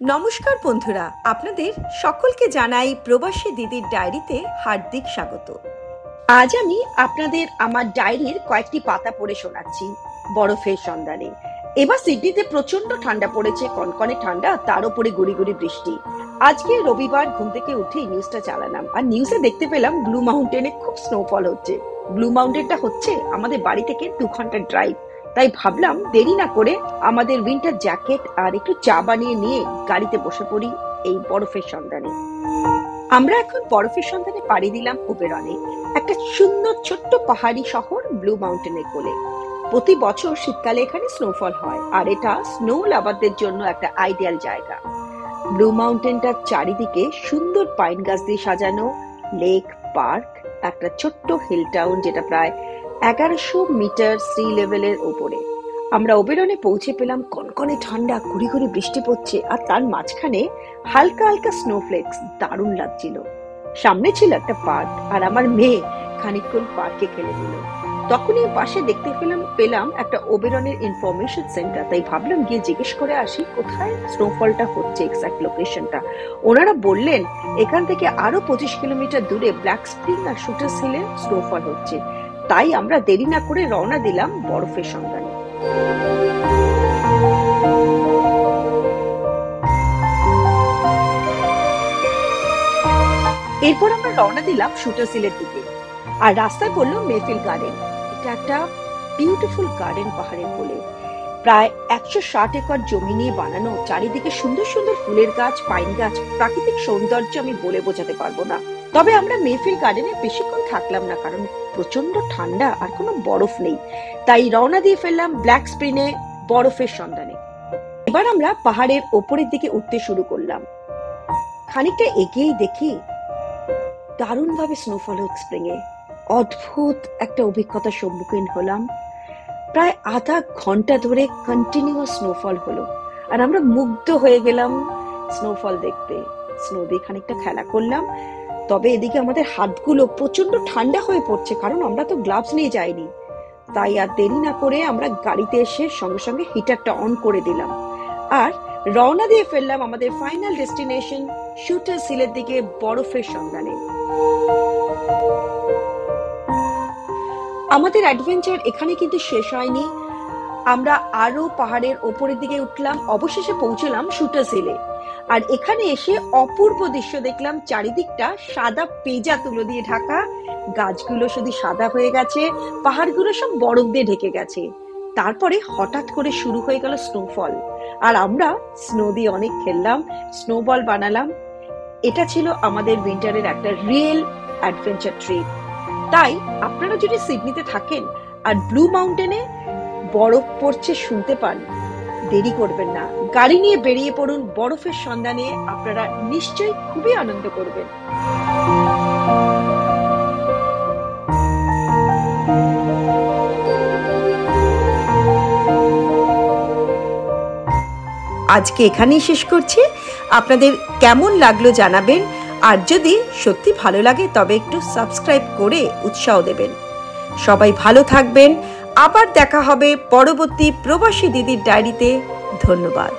নমস্কার বন্ধুরা, আপনাদের সকলকে জানাই প্রবাসী দিদির ডায়েরিতে হার্দিক স্বাগত। আজ আমি আপনাদের আমার ডায়েরির কয়েকটি পাতা পড়ে শোনাচ্ছি। বরফের সন্ধানে। এবার সিডনিতে প্রচন্ড ঠান্ডা পড়েছে, কনকনে ঠান্ডা, তার উপরে গুড়ি গুড়ি বৃষ্টি। আজকে রবিবার ঘুম থেকে উঠে নিউজটা চালালাম, আর নিউজে দেখতে পেলাম ব্লু মাউন্টেনে খুব স্নোফল হচ্ছে। ব্লু মাউন্টেনটা হচ্ছে আমাদের বাড়ি থেকে 2 ঘন্টার ড্রাইভ। তাই ভাবলাম দেরি না করে আমাদের উইন্টার জ্যাকেট আর একটু চা বানিয়ে নিয়ে গাড়িতে বসে পড়ি এই বরফের সন্ধানে। আমরা এখন বরফের সন্ধানে পাড়ি দিলাম ওবেরনে, একটা সুন্দর ছোট্ট পাহাড়ি শহর ব্লু মাউন্টেনের কোলে। প্রতি বছর শীতকালে এখানে স্নোফল হয়, আর এটা স্নো লাভারদের জন্য একটা আইডিয়াল জায়গা। ব্লু মাউন্টেনটার চারিদিকে সুন্দর পাইন গাছ দিয়ে সাজানো, লেক, পার্ক, একটা ছোট্ট হিল টাউন যেটা প্রায় 1100 মিটার সি লেভেলের উপরে। আমরা ওবেরনে পৌঁছে পেলাম, কনকনে ঠান্ডা, গুড়ি গুড়ি বৃষ্টি পড়ছে, আর তার মাঝখানে হালকা হালকা স্নোফ্লেক্স। দারুণ লাগছিল। সামনে ছিল একটা পার্ক, আর আমার মেয়ে খানিকক্ষণ পার্কে খেলে দিল। তখনই পাশে দেখতে পেলাম একটা ওবেরনের ইনফরমেশন সেন্টার। তাই ভাবলাম গিয়ে জিজ্ঞেস করে আসি কোথায় স্নোফলটা হচ্ছে, এক্সাক্ট লোকেশনটা। ওনারা বললেন এখান থেকে আরো 25 কিলোমিটার দূরে ব্ল্যাক স্প্রিং আর শুটার্স হিলে স্নোফল হচ্ছে। তাই আমরা দেরি না করে রওনা দিলাম বরফের সন্ধানে। এরপর আমরা রওনা দিলাম শুটার্স হিলের দিকে, আর রাস্তায় পড়লো মেফিল গার্ডেন। এটা একটা বিউটিফুল গার্ডেন পাহাড়ের কোলে, প্রায় 160 একর জমি নিয়ে বানানো। চারিদিকে সুন্দর সুন্দর ফুলের গাছ, পাইন গাছ, প্রাকৃতিক সৌন্দর্য আমি বলে বোঝাতে পারবো না। তবে আমরা মেফিল গার্ডেনে বেশিক্ষণ থাকলাম না, কারণ প্রচন্ড ঠান্ডা আর কোনো বরফ নেই। তাই রওনা দিয়ে ফেললাম ব্ল্যাক স্প্রিনে বরফের সন্ধানে। এবার আমরা পাহাড়ের ওপরের দিকে উঠতে শুরু করলাম। খানিকটা এগিয়েই দেখি দারুণ ভাবে স্নোফল হচ্ছে স্প্রিংয়ে। অদ্ভুত একটা অভিজ্ঞতার সম্মুখীন হলাম। প্রায় আধা ঘন্টা ধরে কন্টিনিউয়াস স্নোফল হলো, আর আমরা মুগ্ধ হয়ে গেলাম স্নোফল দেখতে। স্নো দিয়ে খানিকটা খেলা করলাম। তবে এদিকে আমাদের হাতগুলো প্রচন্ড ঠান্ডা হয়ে পড়ছে, কারণ আমরা তো গ্লাভস নিয়ে যাইনি। তাই আর দেরি না করে আমরা গাড়িতে এসে সঙ্গে সঙ্গে হিটারটা অন করে দিলাম, আর রওনা দিয়ে ফেললাম আমাদের ফাইনাল ডেস্টিনেশন শুটার্স হিলের দিকে বরফের সন্ধানে। আমাদের অ্যাডভেঞ্চার এখানে কিন্তু শেষ হয়নি। আমরা আরো পাহাড়ের ওপরের দিকে উঠলাম, অবশেষে পৌঁছলাম শুটার্স হিলে। আর এখানে এসে অপূর্ব দৃশ্য দেখলাম। চারিদিকটা সাদা পেঁজা তুলো দিয়ে ঢাকা, গাছগুলো শুধু সাদা হয়ে গেছে, পাহাড়গুলো সব বরফ দিয়ে ঢেকে গেছে। তারপরে হঠাৎ করে শুরু হয়ে গেল স্নোফল, আর আমরা স্নো দিয়ে অনেক খেললাম, স্নোবল বানালাম। এটা ছিল আমাদের উইন্টারের একটা রিয়েল অ্যাডভেঞ্চার ট্রিপ। তাই আপনারা যদি সিডনিতে থাকেন আর ব্লু মাউন্টেনে বরফ পড়ছে শুনতে পান, দেরি করবেন না, গাড়ি নিয়ে বেরিয়ে পড়ুন বরফের সন্ধানে। আপনারা নিশ্চয়ই খুবই আনন্দ করবেন। আজকে এখানেই শেষ করছি। আপনাদের কেমন লাগলো জানাবেন, আর যদি সত্যি ভালো লাগে তবে একটু সাবস্ক্রাইব করে উৎসাহ দেবেন। সবাই ভালো থাকবেন। আবার দেখা হবে পরবর্তী প্রবাসী দিদির ডায়েরিতে। ধন্যবাদ।